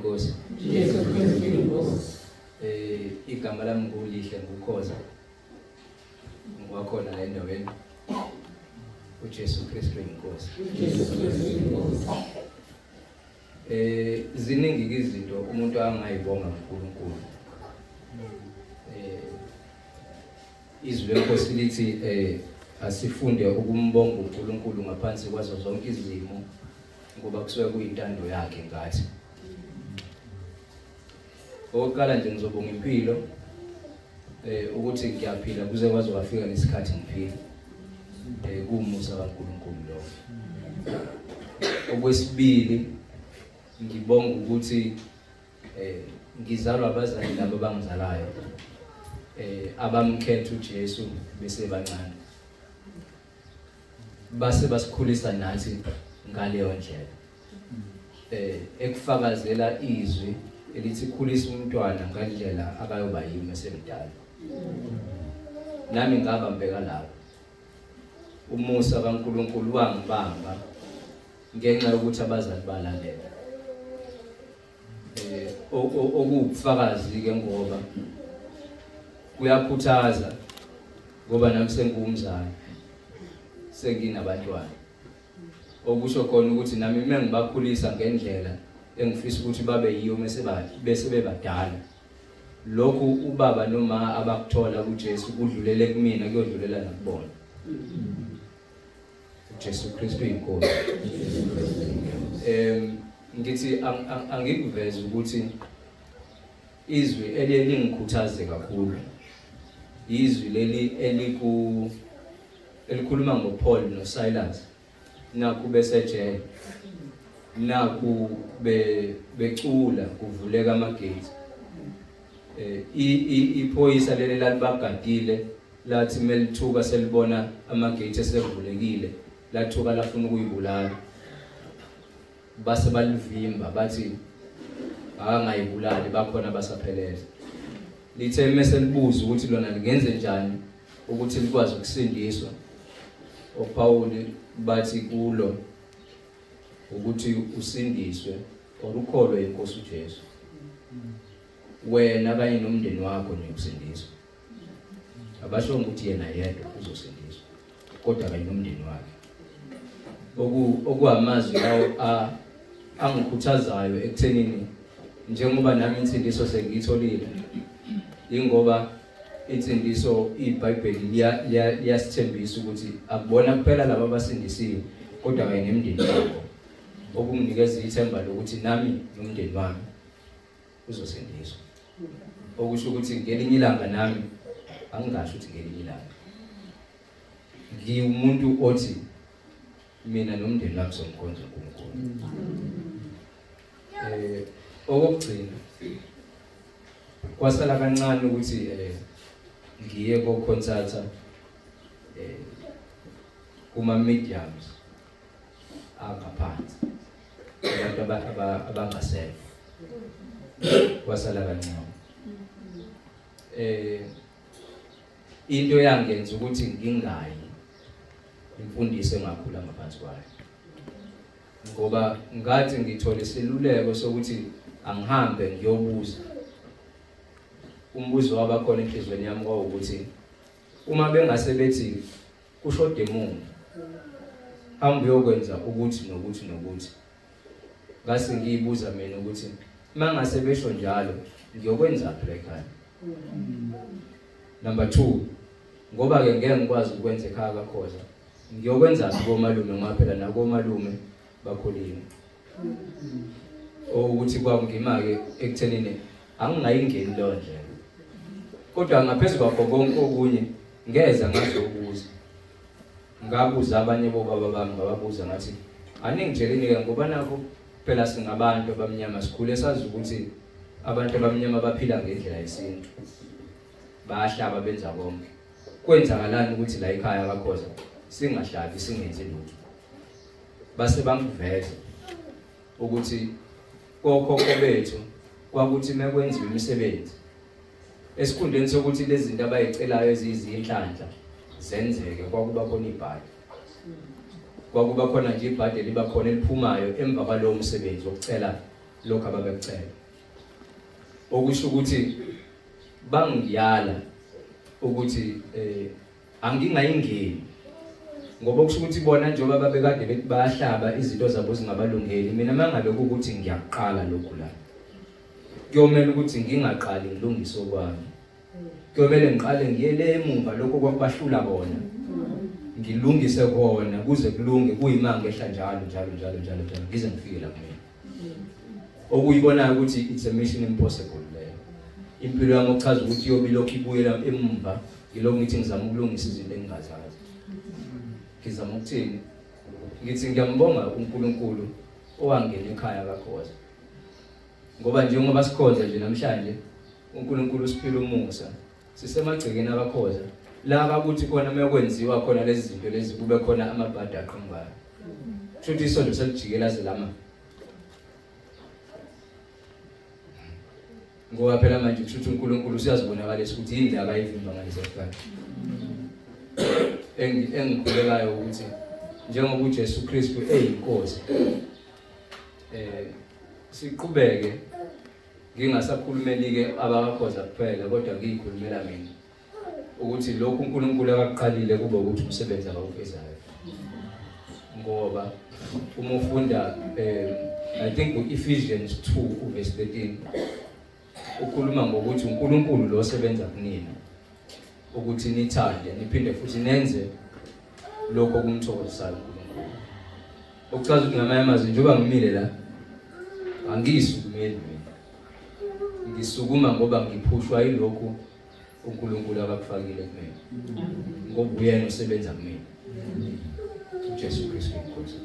Khoza. Igama lami nguLihle nguKhoza. Ngwakhona la endaweni. uJesu Kristu inkosi. Ziningi izinto umuntu angayibonga uNkulunkulu. Izwi lenkosi lithi asifunde ukumbonga uNkulunkulu ngaphansi kwazo zonke izimo ngoba kusuke kuyintando yakhe ngathi. Oqala nje ngizobonga impilo ukuthi ngiyaphila kuze kwaze wafika lesikhathi ngiphila. Kumusa kaNkulunkulu lo. Okwesibili ngibonga ukuthi ngizalwa abazali labo bangizalayo abamkhetha uJesu bese bancane. Base basikhulisa nathi ngaleyo ndlela. Ekufakazela izwi elithi khulisa umntwana ngandlela akayoba yimi esemdala. Nami ngabambeka lapho. Umusa kaNkulunkulu wangibamba ngenxa yokuthi abazali balalela. Okubufakazi ke ngoba kuyakhuthaza ngoba nami sengumzali senginabantwana. Okusho khona ukuthi nami mengibakhulisa ngendlela engifisa ukuthi babe yiyo bese bebadala. Lokhu ubaba noma abakuthola kuJesu kudlulele kumina kuyodlulela nakubona. uJesu Kristu inkosi. Ngithi angikuveze ukuthi izwi elingikhuthaze kakhulu. Izwi leli elikhuluma ngoPaul noSilas naku besejele. Naku becula kuvuleka amagate. Iphoyisa leli lalibagadile lathi melithuka selibona amagate esevulekile lathuka lafuna ukuyibulala. Base balivimba bathi angayibulali bakhona basaphelele. Lithe mase libuza ukuthi lona lingenze njani ukuthi likwazi ukusindiswa. OPaul bathi kulo ukuthi usindiswe ukholwe inkosi uJesu. Wena kanye nomndeni wakho niyokusindiswa. Abasho ukuthi yena yedwa uzosindiswa kodwa kanye nomndeni wakhe. Okuhamazwi lawo angikhuthazayo ekuthenini njengoba nami insindiso sengiyitholile ingoba insindiso iBhayibheli liyasithembisa ukuthi akubona kuphela labo abasindisiwe kodwa kanye nemndeni wakho. Okunginikeza ithemba lokuthi nami nomndeni wami uzosindiswa. Okusho ukuthi ngelinye ilanga nami angingasho ukuthi ngelinye ilanga ngiwumuntu othi mina nomndeni wami somkhonza uNkulunkulu. Okugcina kwasala kancane ukuthi ngiye koconcerta kuma mediums angaphansi abantu abangasele kwasala kancane. Into yangenza ukuthi ngingayi imfundiso engakhula ngaphansi kwayo ngoba ngathi ngithola iseluleko sokuthi angihambe ngiyobuza. Umbuzo wabakhona enhlizweni yami kwawukuthi uma bengase bethi kushode umuntu hamba uyokwenza ukuthi nokuthi nokuthi. Ngase ngiyibuza mina ukuthi mangase besho njalo ngiyokwenza phela ekhaya. Number 2 ngoba ke ngeke ngikwazi ukwenza ekhaya kaKhoza ngiyokwenza komalume ngoba phela nakomalume bakholini. Ukuthi kwangima ke ekuthenini angingayingeni lo nje. Kodwa ngaphezulu kwakho konke okunye ngeza ngazobuza. Ngabuza abanye bobaba bami ngababuza ngathi aningitsheleni ke ngoba nakho phela singabantu abamnyama sikhule sazi ukuthi abantu abamnyama baphila ngendlela yesintu. Bayahlaba benza konke. Kwenzakalani ukuthi la ekhaya kaKhoza singahlabi singenze lutho. Base bangiveza ukuthi kokhokho bethu kwakuthi mekwenziwa imisebenzi esikhundleni sokuthi lezi zinto abayicelayo eziyizinhlanhla zenzeke kwakuba khona ibhadi. Kwakuba khona nje ibhadi liba khona eliphumayo emva kwalowo msebenzi wokucela lokho ababekucela. Okusho ukuthi bangiyala ukuthi angingayingeni ngoba kusho ukuthi bona njengoba babekade bethi bayahlaba izinto zabo zingabalungeli, mina mangabe ukuthi ngiyaqala lokhu la kuyomela ukuthi ngingaqali ngilungise okwami, kuyomela ngiqale ngiyele emuva lokho kwakubahlula bona ngilungise khona kuze kulunge kuyimanga ehla njalo ngize ngifike la kumina. Okuyibonayo ukuthi it's a mission impossible leyo. Impilo yami okuchaza ukuthi yobe lokhu ibuyela emumva, yilokho ngithi ngizama ukulungisa izinto engingazazi. Ngizama ukuthini? Ngithi ngiyambonga uNkulunkulu owangena ekhaya kaKhoza. Ngoba njengoba sikhonza nje namhlanje uNkulunkulu usiphila umusa. Sisemagcekeni abaKhoza. La ukuthi khona mekwenziwa khona lezi zinto lezi kube khona amabhadi aqhungayo. Futhi isonto selijikela zelama. Ngoba phela manje kushuthi uNkulunkulu usiyazibonakalisa ukuthi yini akayivimba ngalesi sikhathi. Engikhulekayo ukuthi njengoba uJesu Kristu eyinkosi siqhubeke ngingasakhulumeli-ke abaKhoza kuphela kodwa ngiyikhulumela mina ukuthi lokhu uNkulunkulu akakuqalile kube ukuthi umsebenzi abawufezayo. Ngoba uma ufunda I think Ephesians 2 verse 13 ukhuluma ngokuthi uNkulunkulu lo osebenza kunina ukuthi nithande niphinde futhi nenze lokho kumthokozisayo uNkulunkulu. Okuchaza ukuthi ngamanye amazwi njengoba ngimile la angisukumeli mina, ngisukuma ngoba ngiphushwa yilokhu uNkulunkulu akakufakile kumina, ngoba uyena osebenza kumina. uJesu Kristu inkosi.